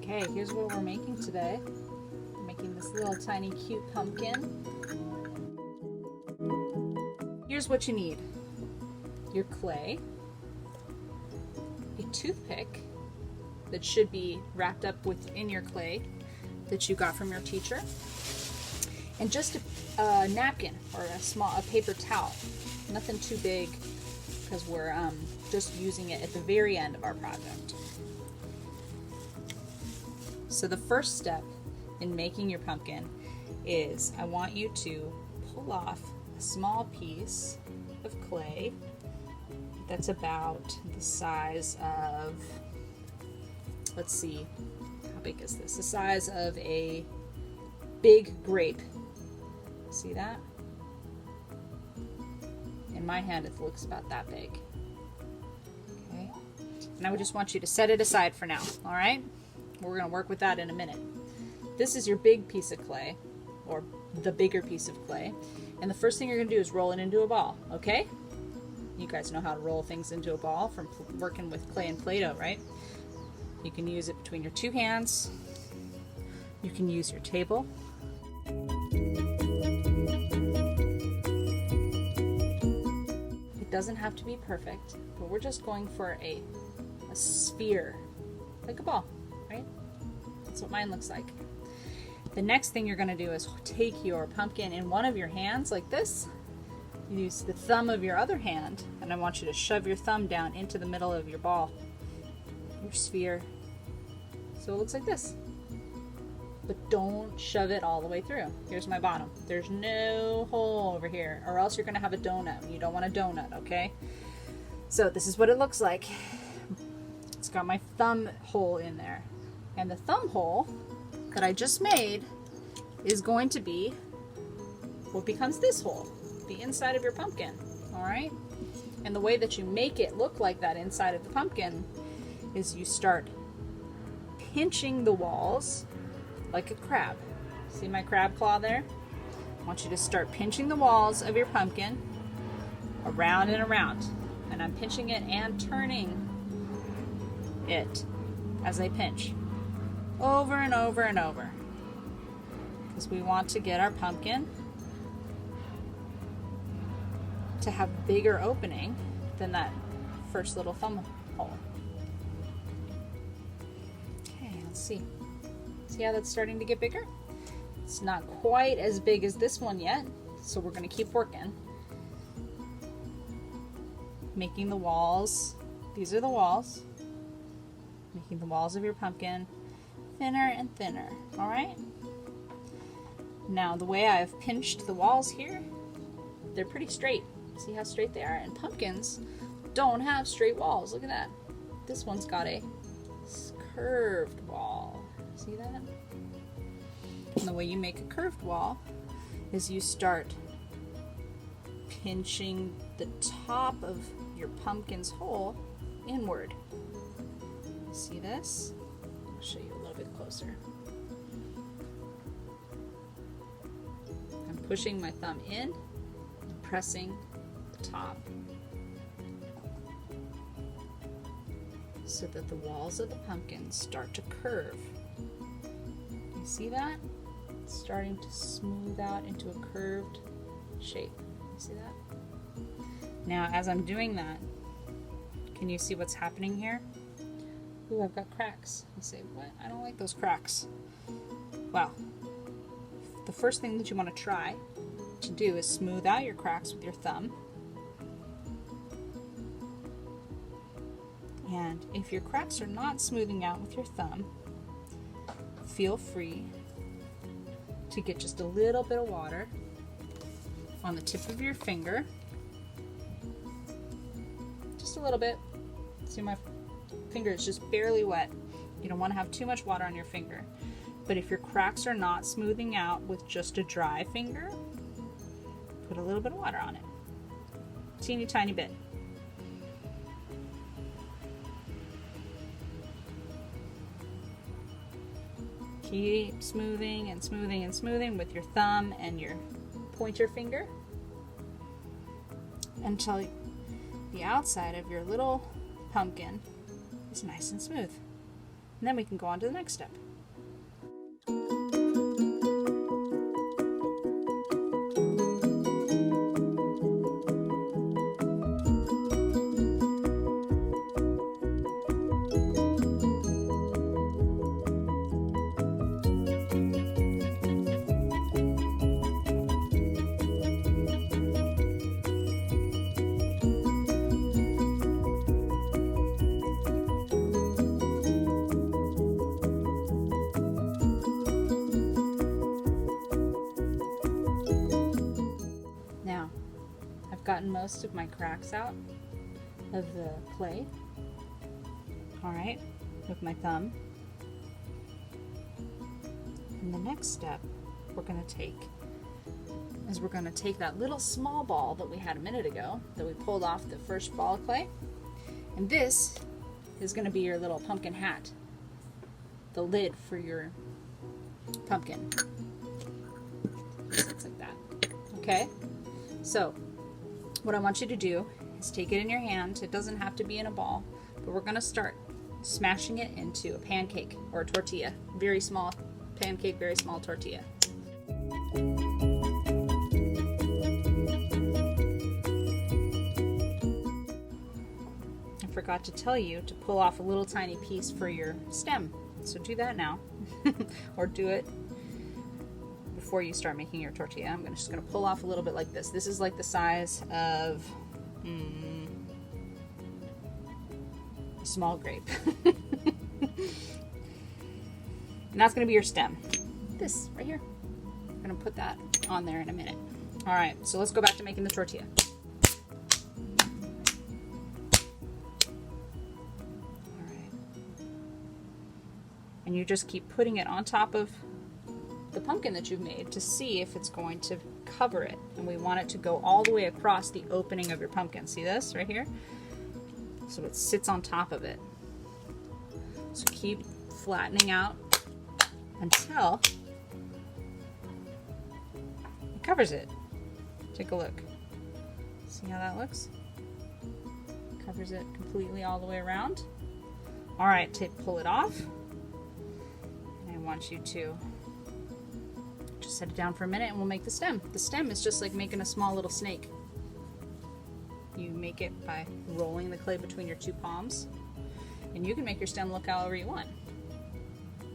Okay, here's what we're making today. We're making this little tiny cute pumpkin. Here's what you need. Your clay, a toothpick that should be wrapped up within your clay that you got from your teacher, and just a napkin or a paper towel. Nothing too big because we're just using it at the very end of our project. So the first step in making your pumpkin is I want you to pull off a small piece of clay that's about the size of, let's see, how big is this? The size of a big grape. See that? In my hand it looks about that big. Okay. And I would just want you to set it aside for now, all right? We're going to work with that in a minute. This is your big piece of clay, or the bigger piece of clay. And the first thing you're going to do is roll it into a ball, okay? You guys know how to roll things into a ball from working with clay and Play-Doh, right? You can use it between your two hands. You can use your table. It doesn't have to be perfect, but we're just going for a sphere, like a ball, right? That's what mine looks like. The next thing you're going to do is take your pumpkin in one of your hands like this. You use the thumb of your other hand, and I want you to shove your thumb down into the middle of your ball, your sphere. So it looks like this. But don't shove it all the way through. Here's my bottom. There's no hole over here, or else you're going to have a donut. You don't want a donut, okay? So this is what it looks like. It's got my thumb hole in there. And the thumb hole that I just made is going to be what becomes this hole, the inside of your pumpkin, all right? And the way that you make it look like that inside of the pumpkin is you start pinching the walls like a crab. See my crab claw there? I want you to start pinching the walls of your pumpkin around and around. And I'm pinching it and turning it as I pinch over and over and over, because we want to get our pumpkin to have a bigger opening than that first little thumb hole. Okay, let's see. See how that's starting to get bigger? It's not quite as big as this one yet, so we're going to keep working. Making the walls, these are the walls, making the walls of your pumpkin thinner and thinner, all right? Now the way I've pinched the walls here, they're pretty straight. See how straight they are? And pumpkins don't have straight walls. Look at that. This one's got a curved wall. See that? And the way you make a curved wall is you start pinching the top of your pumpkin's hole inward. See this? I'll show you a little bit closer. I'm pushing my thumb in, pressing the top so that the walls of the pumpkin start to curve. You see that? It's starting to smooth out into a curved shape. You see that? Now, as I'm doing that, can you see what's happening here? Ooh, I've got cracks. You say, what? I don't like those cracks. Well, the first thing that you want to try to do is smooth out your cracks with your thumb. And if your cracks are not smoothing out with your thumb, feel free to get just a little bit of water on the tip of your finger. Just a little bit. See, my finger is just barely wet. You don't want to have too much water on your finger. But if your cracks are not smoothing out with just a dry finger, put a little bit of water on it. Teeny tiny bit. Keep smoothing and smoothing and smoothing with your thumb and your pointer finger until the outside of your little pumpkin is nice and smooth. And then we can go on to the next step. Now, I've gotten most of my cracks out of the clay. All right, with my thumb. And the next step we're going to take is we're going to take that little small ball that we had a minute ago that we pulled off the first ball of clay, and this is going to be your little pumpkin hat, the lid for your pumpkin. Just looks like that. Okay, so what I want you to do is take it in your hand. It doesn't have to be in a ball, but we're going to start smashing it into a pancake or a tortilla. Very small pancake, very small tortilla. I forgot to tell you to pull off a little tiny piece for your stem. So do that now. Or do it before you start making your tortilla. I'm just going to pull off a little bit like this. This is like the size of a small grape. And that's going to be your stem. This right here. I'm going to put that on there in a minute. All right, so let's go back to making the tortilla. All right. And you just keep putting it on top of the pumpkin that you've made to see if it's going to cover it. And we want it to go all the way across the opening of your pumpkin. See this right here? So it sits on top of it. So keep flattening out until it covers it. Take a look. See how that looks? Covers it completely all the way around. All right, pull it off. And I want you to just set it down for a minute and we'll make the stem. The stem is just like making a small little snake. You make it by rolling the clay between your two palms, and you can make your stem look however you want.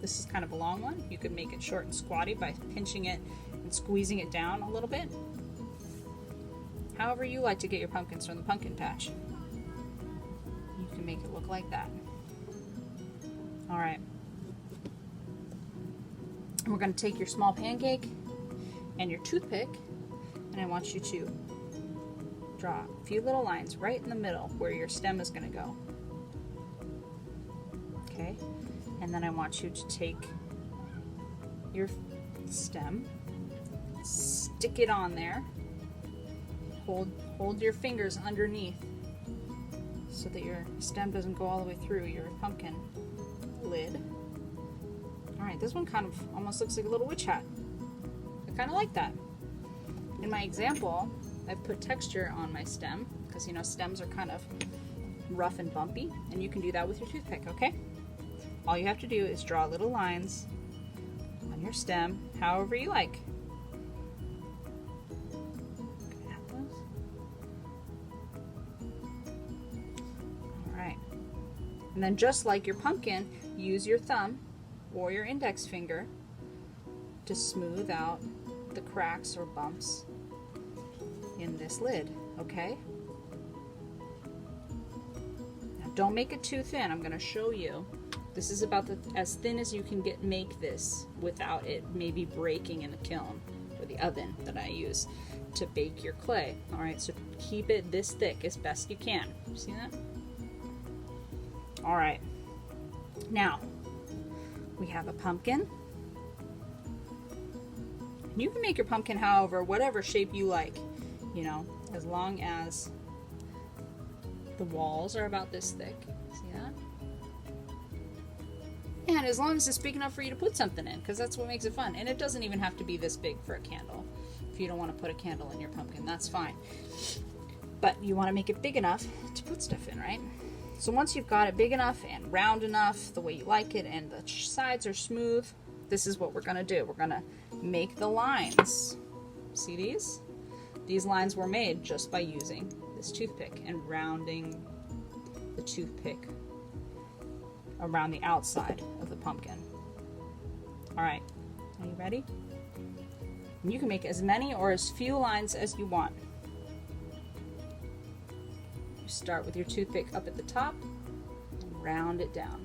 This is kind of a long one. You could make it short and squatty by pinching it and squeezing it down a little bit. However you like to get your pumpkins from the pumpkin patch. You can make it look like that. All right. And we're going to take your small pancake and your toothpick, and I want you to draw a few little lines right in the middle where your stem is going to go. Okay, and then I want you to take your stem, stick it on there, hold your fingers underneath so that your stem doesn't go all the way through your pumpkin lid. All right, this one kind of almost looks like a little witch hat. I kind of like that. In my example, I've put texture on my stem because, you know, stems are kind of rough and bumpy, and you can do that with your toothpick, okay? All you have to do is draw little lines on your stem however you like. All right. And then just like your pumpkin, use your thumb or your index finger to smooth out the cracks or bumps in this lid, okay? Now don't make it too thin. I'm going to show you. This is about as thin as you can make this without it maybe breaking in the kiln or the oven that I use to bake your clay. All right, so keep it this thick as best you can. See that? All right. Now, we have a pumpkin. You can make your pumpkin however, whatever shape you like, you know, as long as the walls are about this thick. See that? And as long as it's big enough for you to put something in, because that's what makes it fun. And it doesn't even have to be this big for a candle. If you don't want to put a candle in your pumpkin, that's fine. But you want to make it big enough to put stuff in, right? So once you've got it big enough and round enough, the way you like it, and the sides are smooth, this is what we're gonna do. We're gonna make the lines. See these? These lines were made just by using this toothpick and rounding the toothpick around the outside of the pumpkin. All right, are you ready? And you can make as many or as few lines as you want. You start with your toothpick up at the top and round it down.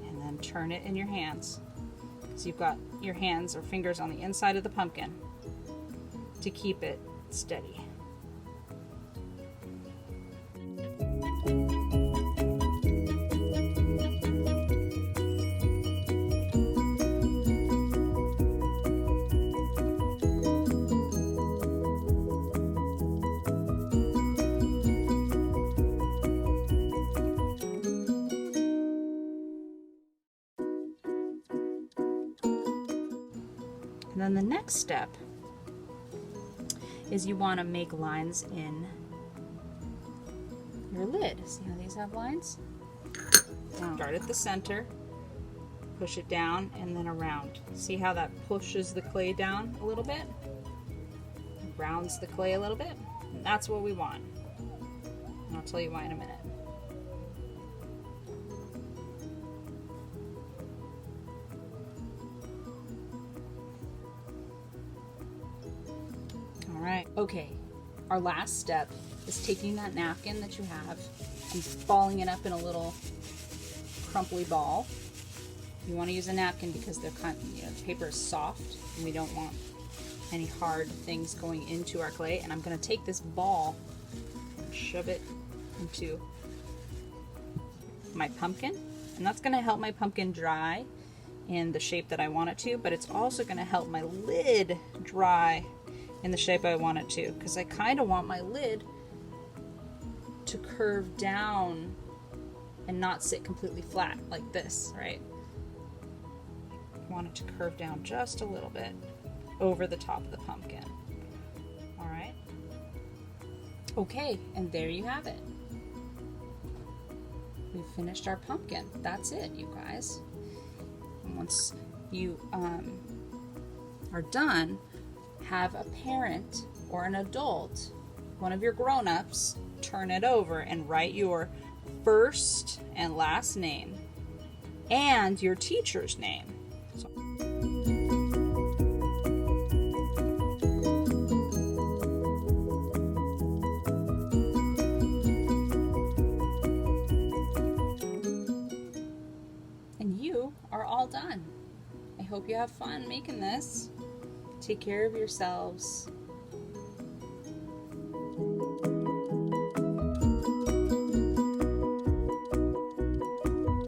And then turn it in your hands. So you've got your hands or fingers on the inside of the pumpkin to keep it steady. And then the next step is you want to make lines in your lid. See how these have lines? Start at the center, push it down, and then around. See how that pushes the clay down a little bit? Rounds the clay a little bit? And that's what we want. And I'll tell you why in a minute. Alright, okay, our last step is taking that napkin that you have and balling it up in a little crumply ball. You want to use a napkin because they're the paper is soft and we don't want any hard things going into our clay. And I'm going to take this ball and shove it into my pumpkin, and that's going to help my pumpkin dry in the shape that I want it to, but it's also going to help my lid dry in the shape I want it to, because I kind of want my lid to curve down and not sit completely flat like this, right? I want it to curve down just a little bit over the top of the pumpkin. All right. Okay, and there you have it. We've finished our pumpkin. That's it, you guys. And once you are done, have a parent or an adult, one of your grown-ups, turn it over and write your first and last name and your teacher's name. And you are all done. I hope you have fun making this. Take care of yourselves.